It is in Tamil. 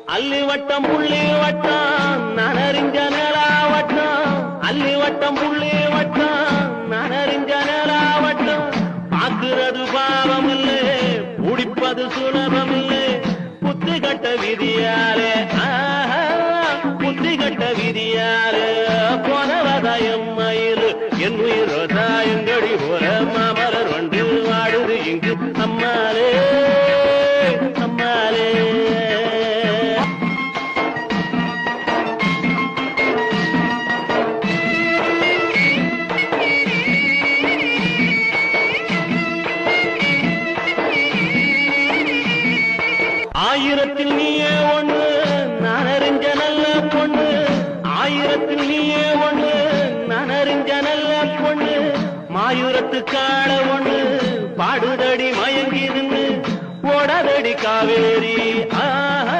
அல்லி வட்டம் புள்ளி வட்டம் நனறிஞ்ச நிலாவட்டம் அல்லி வட்டம் புள்ளி வட்டம் நனறிஞ்ச நிலாவட்டம் பாக்குறது பாவம் இல்லை குடிப்பது சுலபம் இல்லை புத்தி கட்ட விதியாலே புத்தி கட்ட விதியாலே போனவதாயம் மயில் என் உயிரோ தாயங்கடி போல மாமலர் வண்டு வாடுது இங்கு அம்மாலே அம்மாலே ஆயிரத்தில் நீயே ஒண்ணு நான் அறிஞ்ச நல்ல பொண்ணு ஆயிரத்தில் நீயே ஒண்ணு நான் அறிஞ்ச நல்ல பொண்ணு மாயூரத்து காண ஒண்ணு பாடுதடி மயங்கி நின்று ஓடாதடி காவேரி ஆஹா